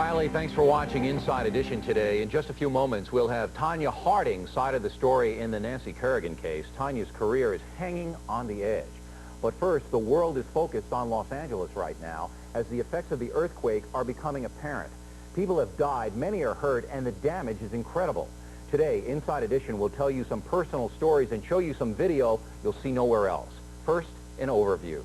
Riley. Thanks for watching Inside Edition today. In just a few moments, we'll have Tonya Harding's side of the story in the Nancy Kerrigan case. Tonya's career is hanging on the edge. But first, the world is focused on Los Angeles right now as the effects of the earthquake are becoming apparent. People have died, many are hurt, and the damage is incredible. Today, Inside Edition will tell you some personal stories and show you some video you'll see nowhere else. First, an overview.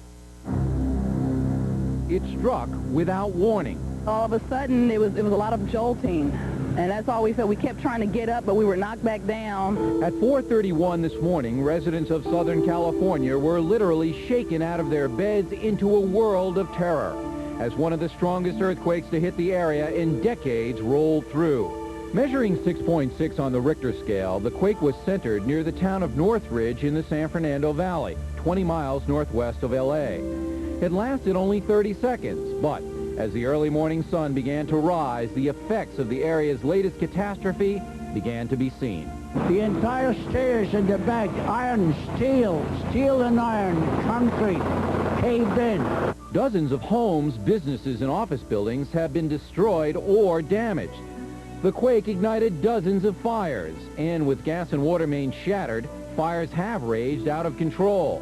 It struck without warning. All of a sudden, it was a lot of jolting, and that's all we felt. We kept trying to get up, but we were knocked back down. At 4:31 this morning, residents of Southern California were literally shaken out of their beds into a world of terror as one of the strongest earthquakes to hit the area in decades rolled through. Measuring 6.6 on the Richter scale, the quake was centered near the town of Northridge in the San Fernando Valley, 20 miles northwest of L.A. It lasted only 30 seconds, but as the early morning sun began to rise, the effects of the area's latest catastrophe began to be seen. The entire stairs in the back, iron, steel and iron, concrete, caved in. Dozens of homes, businesses, and office buildings have been destroyed or damaged. The quake ignited dozens of fires, and with gas and water mains shattered, fires have raged out of control.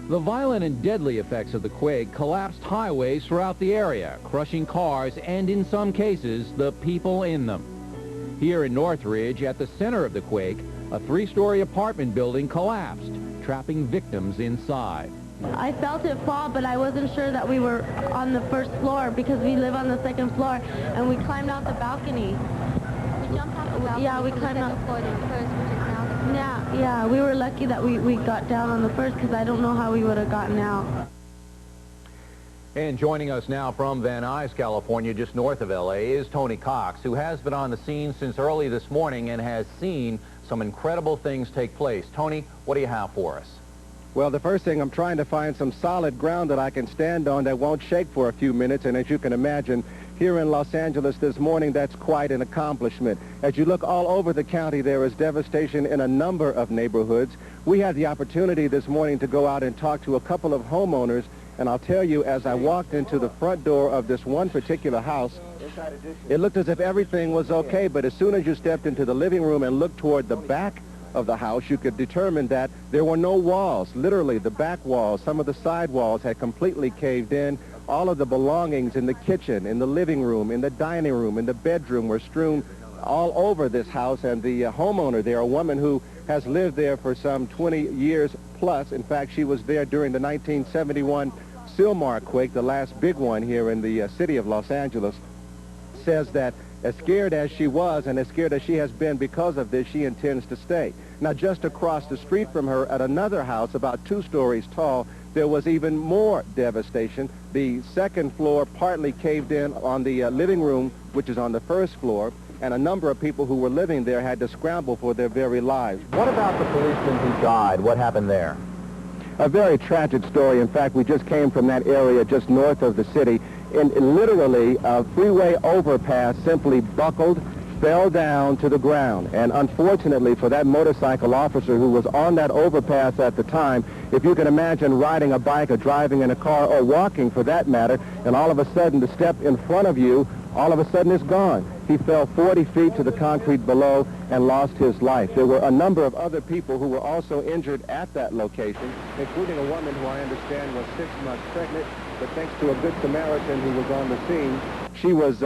The violent and deadly effects of the quake collapsed highways throughout the area, crushing cars and, in some cases, the people in them. Here in Northridge, at the center of the quake, a three-story apartment building collapsed, trapping victims inside. I felt it fall, but I wasn't sure that we were on the first floor because we live on the second floor, and we climbed out the balcony. We jumped off the balcony. Yeah, we from climbed the out second floor to the first, which is now the first. Yeah, we were lucky that we got down on the first because I don't know how we would have gotten out. And joining us now from Van Nuys, California, just north of L.A., is Tony Cox, who has been on the scene since early this morning and has seen some incredible things take place. Tony, what do you have for us? Well, the first thing, I'm trying to find some solid ground that I can stand on that won't shake for a few minutes, and as you can imagine, here in Los Angeles this morning, that's quite an accomplishment. As you look all over the county, there is devastation in a number of neighborhoods. We had the opportunity this morning to go out and talk to a couple of homeowners, and I'll tell you, as I walked into the front door of this one particular house, it looked as if everything was okay, but as soon as you stepped into the living room and looked toward the back of the house, you could determine that there were no walls. Literally, the back walls, some of the side walls had completely caved in. All of the belongings in the kitchen, in the living room, in the dining room, in the bedroom were strewn all over this house, and the homeowner there, a woman who has lived there for some 20 years plus, in fact, she was there during the 1971 Sylmar quake, the last big one here in the city of Los Angeles, says that as scared as she was and as scared as she has been because of this, she intends to stay. Now, just across the street from her at another house about 2 stories tall, there was even more devastation. The second floor partly caved in on the living room, which is on the first floor, and a number of people who were living there had to scramble for their very lives. What about the policeman who died? What happened there? A very tragic story. In fact, we just came from that area just north of the city, and literally a freeway overpass simply buckled, fell down to the ground. And unfortunately for that motorcycle officer who was on that overpass at the time, if you can imagine riding a bike or driving in a car or walking for that matter, and all of a sudden the step in front of you, all of a sudden is gone. He fell 40 feet to the concrete below and lost his life. There were a number of other people who were also injured at that location, including a woman who I understand was 6 months pregnant, but thanks to a good Samaritan who was on the scene, she was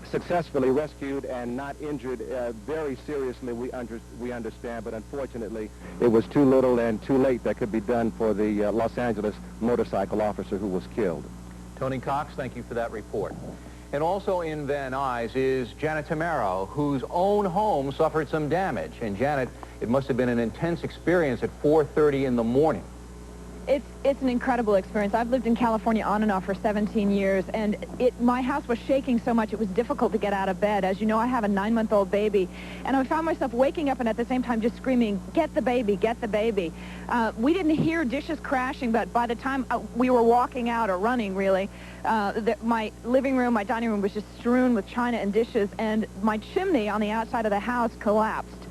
successfully rescued and not injured very seriously, we understand, but unfortunately it was too little and too late that could be done for the Los Angeles motorcycle officer who was killed. Tony Cox, thank you for that report. And also in Van Nuys is Janet Tamaro, whose own home suffered some damage. And Janet, it must have been an intense experience at 4:30 in the morning. It's an incredible experience. I've lived in California on and off for 17 years, and my house was shaking so much it was difficult to get out of bed. As you know, I have a 9-month-old baby, and I found myself waking up and at the same time just screaming, "Get the baby, get the baby." We didn't hear dishes crashing, but by the time we were walking out or running, really, my living room, my dining room was just strewn with china and dishes, and my chimney on the outside of the house collapsed,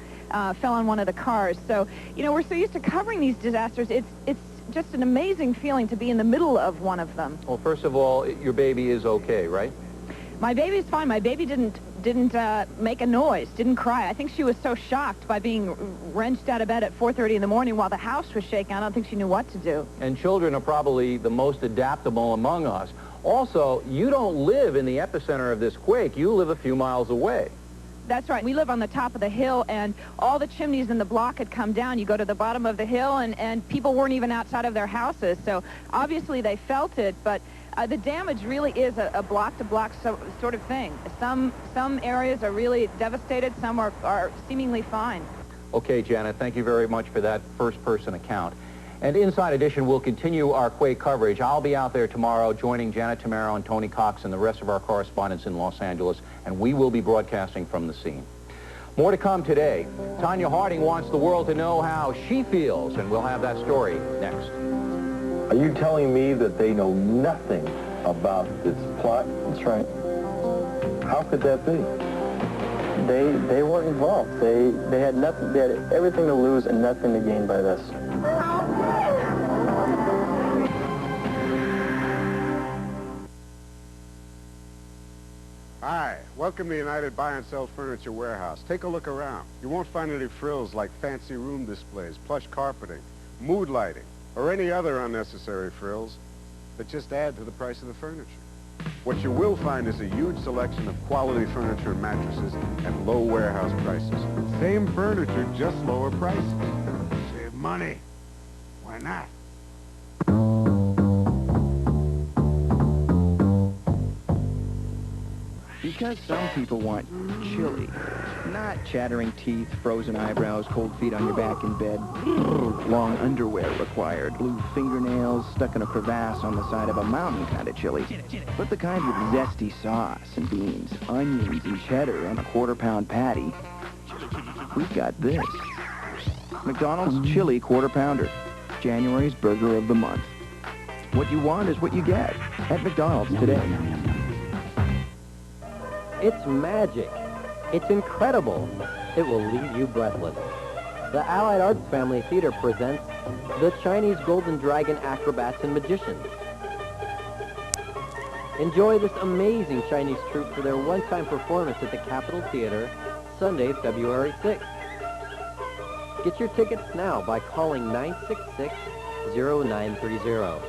fell on one of the cars. So, you know, we're so used to covering these disasters. It's just an amazing feeling to be in the middle of one of them. Well, first of all, your baby is okay, right? My baby's fine. My baby didn't make a noise, didn't cry. I think she was so shocked by being wrenched out of bed at 4:30 in the morning while the house was shaking. I don't think she knew what to do. And children are probably the most adaptable among us. Also, you don't live in the epicenter of this quake. You live a few miles away. That's right. We live on the top of the hill, and all the chimneys in the block had come down. You go to the bottom of the hill, and people weren't even outside of their houses. So obviously they felt it, but the damage really is a block-to-block sort of thing. Some areas are really devastated. Some are seemingly fine. Okay, Janet, thank you very much for that first-person account. And Inside Edition will continue our quake coverage. I'll be out there tomorrow joining Janet Tamaro and Tony Cox and the rest of our correspondents in Los Angeles, and we will be broadcasting from the scene. More to come today. Tonya Harding wants the world to know how she feels, and we'll have that story next. Are you telling me that they know nothing about this plot? That's right. How could that be? They weren't involved. They had nothing. They had everything to lose and nothing to gain by this. Hi, welcome to United Buy and Sell Furniture Warehouse. Take a look around. You won't find any frills like fancy room displays, plush carpeting, mood lighting, or any other unnecessary frills that just add to the price of the furniture. What you will find is a huge selection of quality furniture and mattresses at low warehouse prices. Same furniture, just lower prices. Save money. Why not? Because some people want chili, not chattering teeth, frozen eyebrows, cold feet on your back in bed, long underwear required, blue fingernails stuck in a crevasse on the side of a mountain kind of chili, but the kind with zesty sauce and beans, onions and cheddar and a quarter-pound patty. We've got this. McDonald's Chili Quarter Pounder, January's burger of the month. What you want is what you get at McDonald's today. It's magic. It's incredible. It will leave you breathless. The Allied Arts Family Theater presents the Chinese Golden Dragon Acrobats and Magicians. Enjoy this amazing Chinese troupe for their one-time performance at the Capitol Theater, Sunday, February 6th. Get your tickets now by calling 966-0930.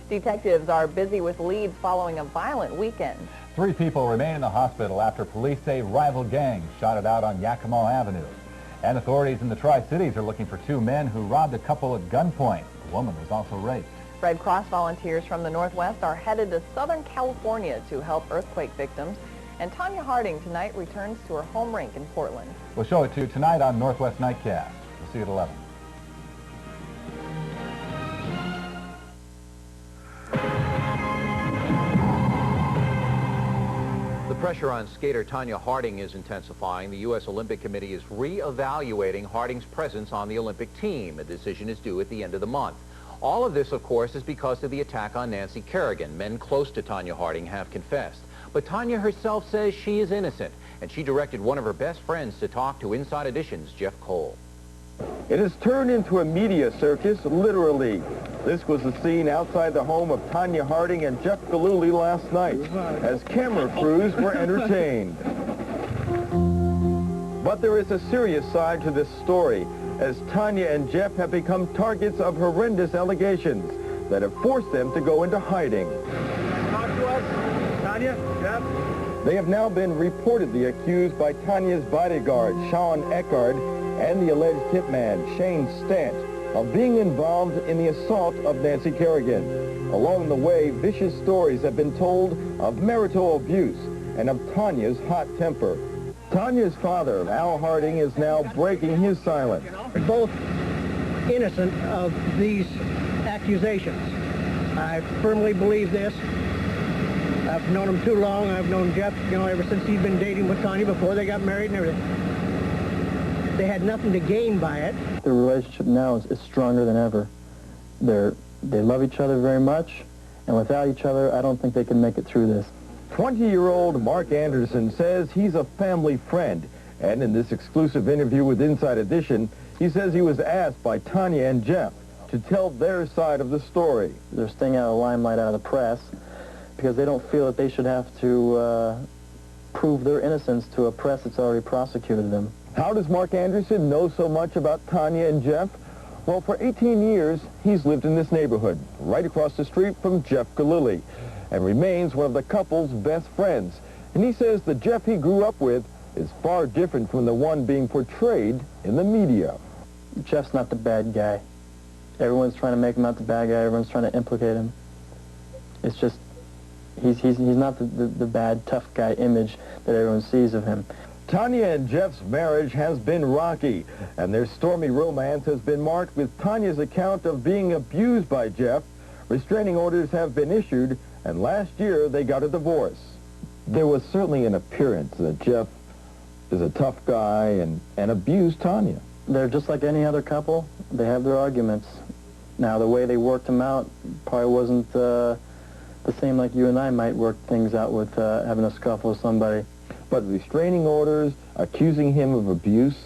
Detectives are busy with leads following a violent weekend. 3 people remain in the hospital after police say rival gangs shot it out on Yakima Avenue. And authorities in the Tri-Cities are looking for 2 men who robbed a couple at gunpoint. The woman was also raped. Red Cross volunteers from the Northwest are headed to Southern California to help earthquake victims. And Tonya Harding tonight returns to her home rink in Portland. We'll show it to you tonight on Northwest Nightcast. We'll see you at 11. The pressure on skater Tonya Harding is intensifying. The U.S. Olympic Committee is re-evaluating Harding's presence on the Olympic team. A decision is due at the end of the month. All of this, of course, is because of the attack on Nancy Kerrigan. Men close to Tonya Harding have confessed. But Tonya herself says she is innocent, and she directed one of her best friends to talk to Inside Edition's Jeff Cole. It has turned into a media circus, literally. This was the scene outside the home of Tonya Harding and Jeff Gillooly last night, as camera crews were entertained. But there is a serious side to this story, as Tonya and Jeff have become targets of horrendous allegations that have forced them to go into hiding. Talk to us, Tonya, Jeff. They have now been reportedly accused by Tanya's bodyguard, Sean Eckard, and the alleged hitman, Shane Stant, of being involved in the assault of Nancy Kerrigan. Along the way, vicious stories have been told of marital abuse and of Tanya's hot temper. Tanya's father, Al Harding, is now breaking his silence. We're both innocent of these accusations. I firmly believe this. I've known him too long. I've known Jeff, ever since he'd been dating with Tonya before they got married and everything. They had nothing to gain by it. The relationship now is stronger than ever. They love each other very much, and without each other, I don't think they can make it through this. 20-year-old Mark Anderson says he's a family friend, and in this exclusive interview with Inside Edition, he says he was asked by Tonya and Jeff to tell their side of the story. They're staying out of the limelight, out of the press, because they don't feel that they should have to prove their innocence to a press that's already prosecuted them. How does Mark Anderson know so much about Tonya and Jeff? Well, for 18 years, he's lived in this neighborhood, right across the street from Jeff Galili, and remains one of the couple's best friends. And he says the Jeff he grew up with is far different from the one being portrayed in the media. Jeff's not the bad guy. Everyone's trying to make him out the bad guy. Everyone's trying to implicate him. It's just, he's not the bad, tough guy image that everyone sees of him. Tonya and Jeff's marriage has been rocky, and their stormy romance has been marked with Tonya's account of being abused by Jeff. Restraining orders have been issued, and last year they got a divorce. There was certainly an appearance that Jeff is a tough guy and abused Tonya. They're just like any other couple. They have their arguments. Now, the way they worked them out probably wasn't the same like you and I might work things out with having a scuffle with somebody. But restraining orders, accusing him of abuse,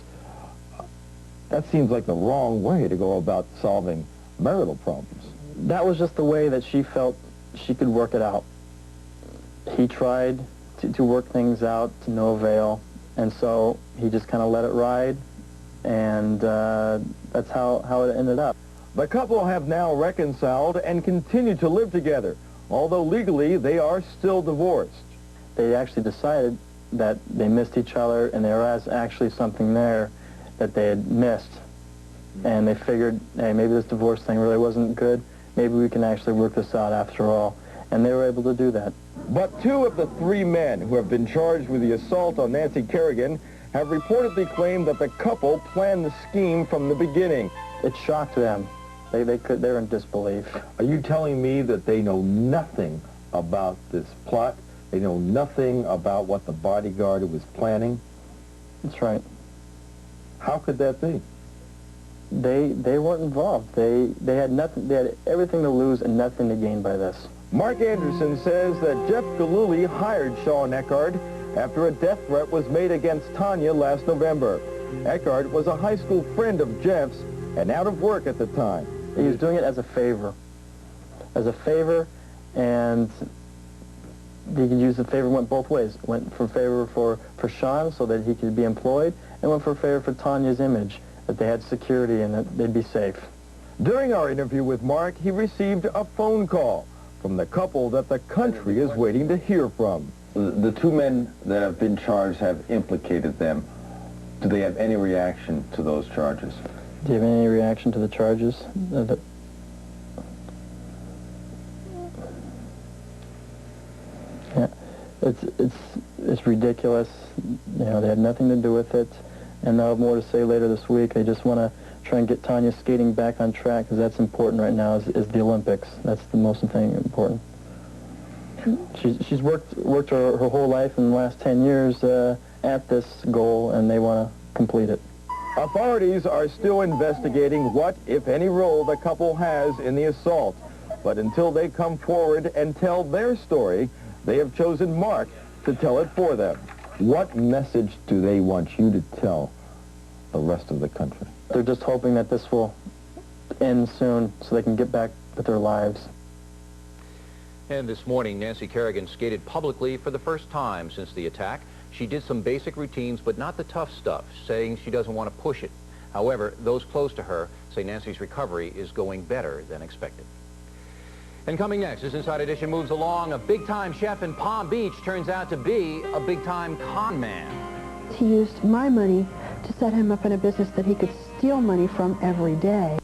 that seems like the wrong way to go about solving marital problems. That was just the way that she felt she could work it out. He tried to work things out to no avail, and so he just kind of let it ride, and that's how it ended up. The couple have now reconciled and continue to live together, although legally they are still divorced. They actually decided that they missed each other, and there was actually something there that they had missed. And they figured, hey, maybe this divorce thing really wasn't good. Maybe we can actually work this out after all. And they were able to do that. But 2 of the 3 men who have been charged with the assault on Nancy Kerrigan have reportedly claimed that the couple planned the scheme from the beginning. It shocked them. They're in disbelief. Are you telling me that they know nothing about this plot? They know nothing about what the bodyguard was planning? That's right. How could that be? They weren't involved. They had nothing. They had everything to lose and nothing to gain by this. Mark Anderson says that Jeff Galili hired Sean Eckard after a death threat was made against Tonya last November. Eckard was a high school friend of Jeff's and out of work at the time. He was doing it as a favor. As a favor, and he could use the favor, went both ways. Went for favor for Sean so that he could be employed, and went for favor for Tonya's image, that they had security and that they'd be safe. During our interview with Mark, he received a phone call from the couple that the country is waiting to hear from. The 2 men that have been charged have implicated them. Do they have any reaction to those charges? Do you have any reaction to the charges? Yeah, it's ridiculous. You know, they had nothing to do with it, and they'll have more to say later this week. They just want to try and get Tonya skating back on track, because that's important right now, is the Olympics. That's the most thing important. She's worked her whole life in the last 10 years at this goal, and they want to complete it. Authorities are still investigating what, if any, role the couple has in the assault. But until they come forward and tell their story, they have chosen Mark to tell it for them. What message do they want you to tell the rest of the country? They're just hoping that this will end soon so they can get back with their lives. And this morning, Nancy Kerrigan skated publicly for the first time since the attack. She did some basic routines, but not the tough stuff, saying she doesn't want to push it. However, those close to her say Nancy's recovery is going better than expected. And coming next, as Inside Edition moves along, a big-time chef in Palm Beach turns out to be a big-time con man. He used my money to set him up in a business that he could steal money from every day.